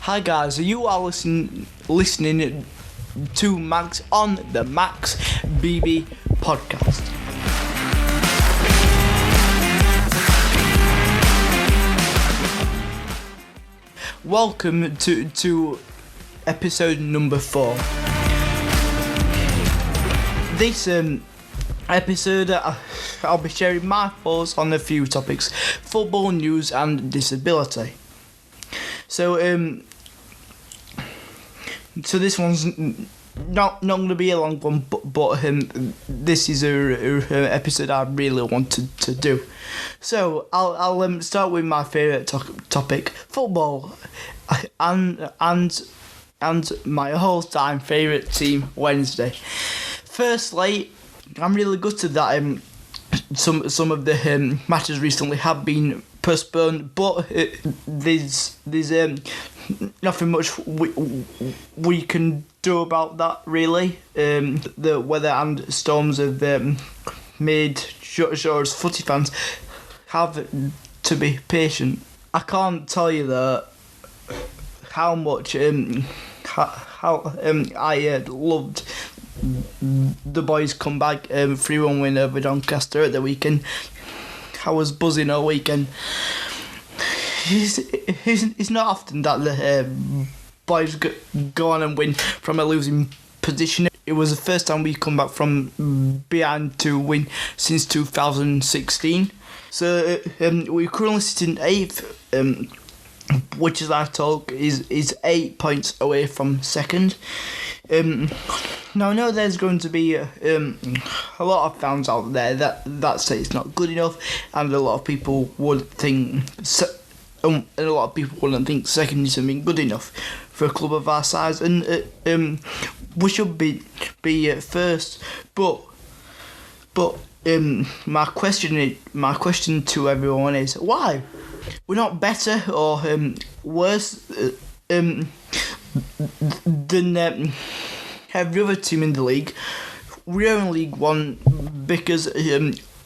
Hi guys, you are listening to Max on the Max BB podcast. Welcome to episode number 4. This episode I'll be sharing my thoughts on a few topics: football news and disability. So this one's not going to be a long one, but this is a episode I really wanted to do. So I'll start with my favourite topic: football, and my all-time favourite team, Wednesday. Firstly, I'm really gutted that some of the matches recently have been postponed, but there's nothing much we can do about that, really. The weather and storms have made sure as footy fans have to be patient. I can't tell you how much I loved the boys come back 3-1 win over Doncaster at the weekend. I was buzzing all weekend. It's not often that the boys go on and win from a losing position. It was the first time we come back from behind to win since 2016. So we're currently sitting 8th, which as I talk is 8 points away from second. Now I know there's going to be a lot of fans out there that say it's not good enough, and a lot of people would think second isn't good enough for a club of our size, and we should be first. But my question to everyone is, why we're not better or worse than every other team in the league. We're in League One because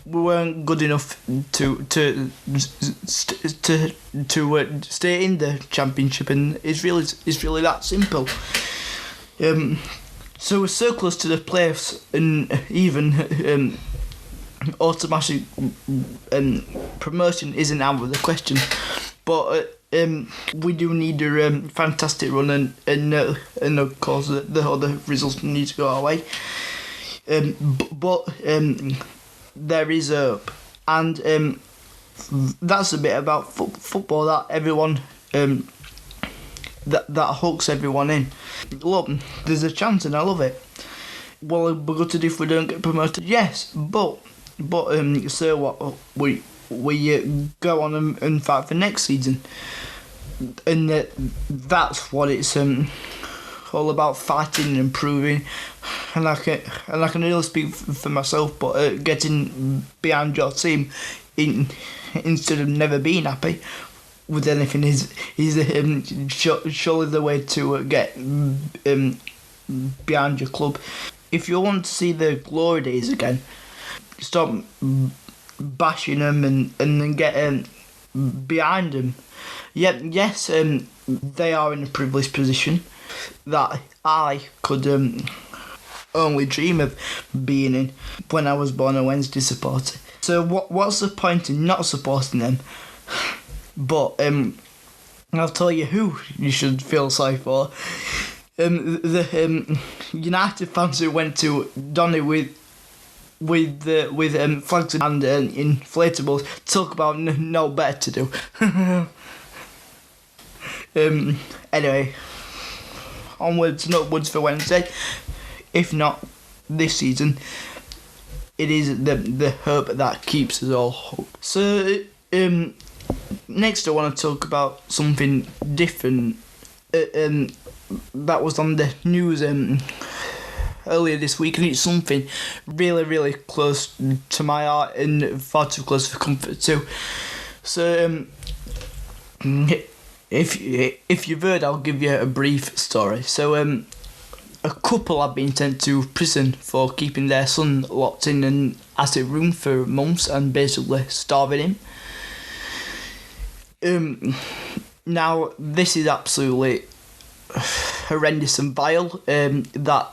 we weren't good enough to stay in the championship, and it's really that simple. So we're so close to the playoffs, and even automatic promotion isn't out of the question. But we do need a fantastic run, and of course the other results need to go our way. But there is hope, and that's a bit about football that everyone that hooks everyone in. Look, there's a chance, and I love it. Well, we're good to do if we don't get promoted. Yes, but so what? We go on and fight for next season, and that's what it's all about: fighting and improving. And I can really speak for myself, but getting behind your team instead of never being happy with anything is surely the way to get behind your club. If you want to see the glory days again, stop bashing them and then get behind them. Yes, they are in a privileged position that I could only dream of being in when I was born a Wednesday supporter. So what's the point in not supporting them? But I'll tell you who you should feel sorry for. The United fans who went to Donny with flags and inflatables. Talk about no better to do. Anyway, onwards and upwards for Wednesday. If not this season, it is the hope that keeps us all hooked. So next I want to talk about something different that was on the news earlier this week, and it's something really, really close to my heart and far too close for comfort too. So if you've heard, I'll give you a brief story. So a couple have been sent to prison for keeping their son locked in an attic room for months and basically starving him. Now, this is absolutely horrendous and vile that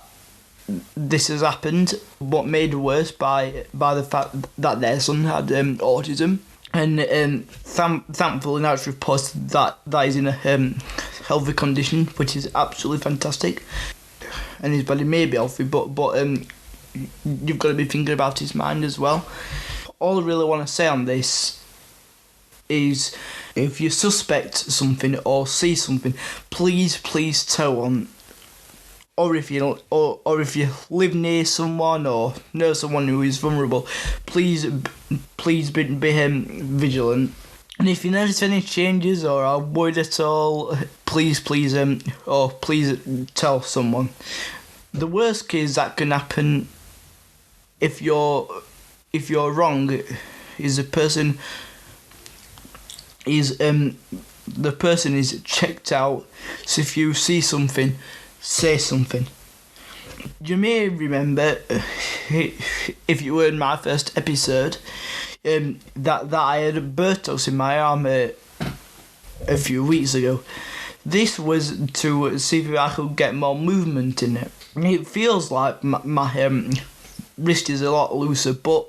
this has happened, but made worse by the fact that their son had autism. And thankfully now it's reported that is in a healthy condition, which is absolutely fantastic. And his body may be healthy, but you've got to be thinking about his mind as well. All I really want to say on this is, if you suspect something or see something, please tell on. Or if you live near someone or know someone who is vulnerable, please be vigilant. And if you notice any changes or are worried at all, please tell someone. The worst case that can happen if you're wrong is the person is checked out. So if you see something, say something. You may remember, if you were in my first episode, that I had botox in my arm a few weeks ago. This was to see if I could get more movement in it. It feels like my wrist is a lot looser, but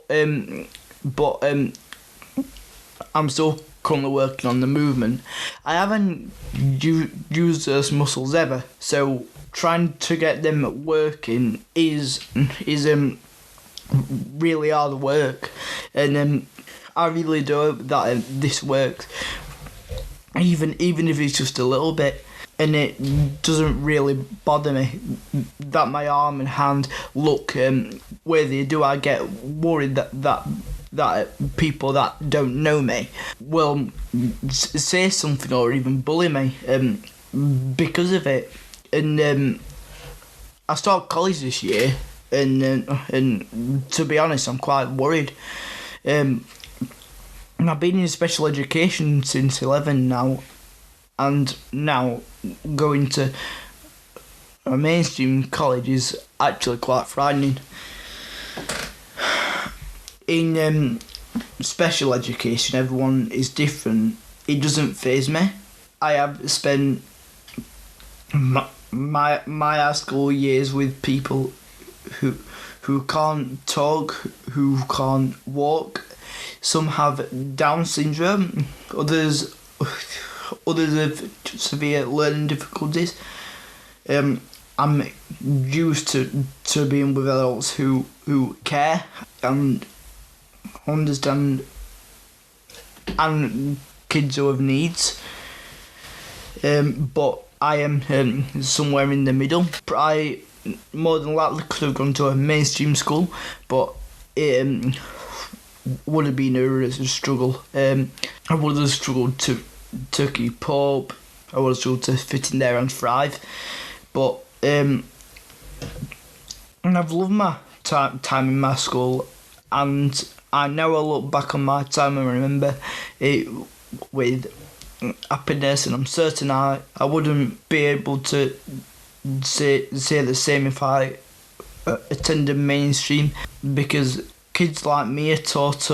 I'm still currently working on the movement. I haven't used those muscles ever, so trying to get them working is really hard work, and I really do hope that this works, even if it's just a little bit. And it doesn't really bother me that my arm and hand look where they do. I get worried that people that don't know me will say something or even bully me because of it. And I start college this year, and to be honest, I'm quite worried. And I've been in special education since 11 now, and now going to a mainstream college is actually quite frightening. In special education, everyone is different. It doesn't faze me. I have spent my high school years with people who can't talk, who can't walk. Some have Down syndrome, others have severe learning difficulties. I'm used to being with adults who care and understand, and kids who have needs. But I am somewhere in the middle. I more than likely could have gone to a mainstream school, but it would have been a struggle. I would have struggled to keep up. I would have struggled to fit in there and thrive. But and I've loved my time in my school, and I know I look back on my time and remember it with happiness, and I'm certain I wouldn't be able to say the same if I attended mainstream, because kids like me are taught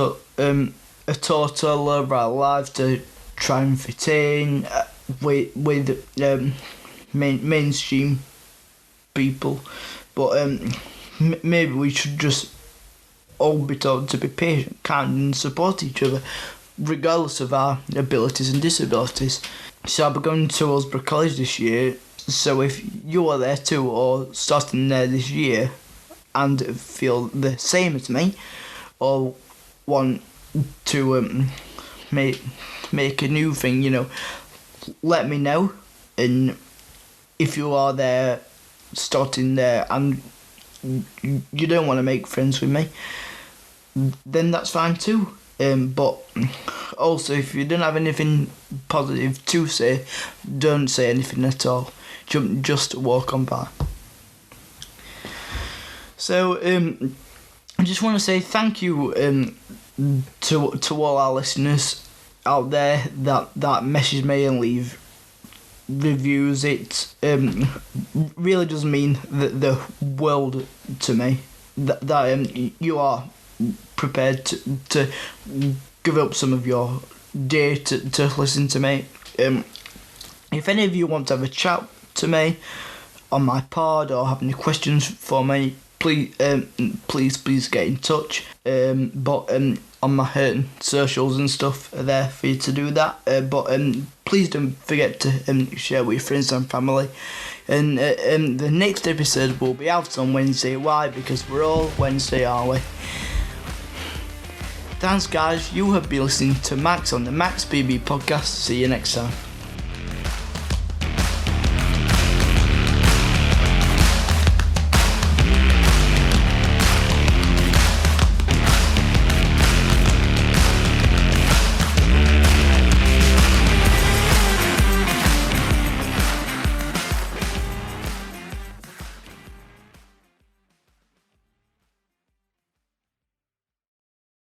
all over our lives to try and fit in with mainstream people, but maybe we should just all be taught to be patient, kind and support each other regardless of our abilities and disabilities. So I'll be going to Hillsborough College this year, so if you are there too or starting there this year and feel the same as me or want to make a new thing, let me know. And if you are there starting there and you don't want to make friends with me, then that's fine too. But also, if you don't have anything positive to say, don't say anything at all. Just walk on by. So I just want to say thank you to all our listeners out there that message me and leave reviews. It really does mean the world to me that you are prepared to give up some of your day to listen to me. If any of you want to have a chat to me on my pod or have any questions for me, please get in touch. But on my socials and stuff are there for you to do that. But please don't forget to share with your friends and family. And the next episode will be out on Wednesday. Why? Because we're all Wednesday, aren't we? Thanks, guys. You have been listening to Max on the Max BB podcast. See you next time.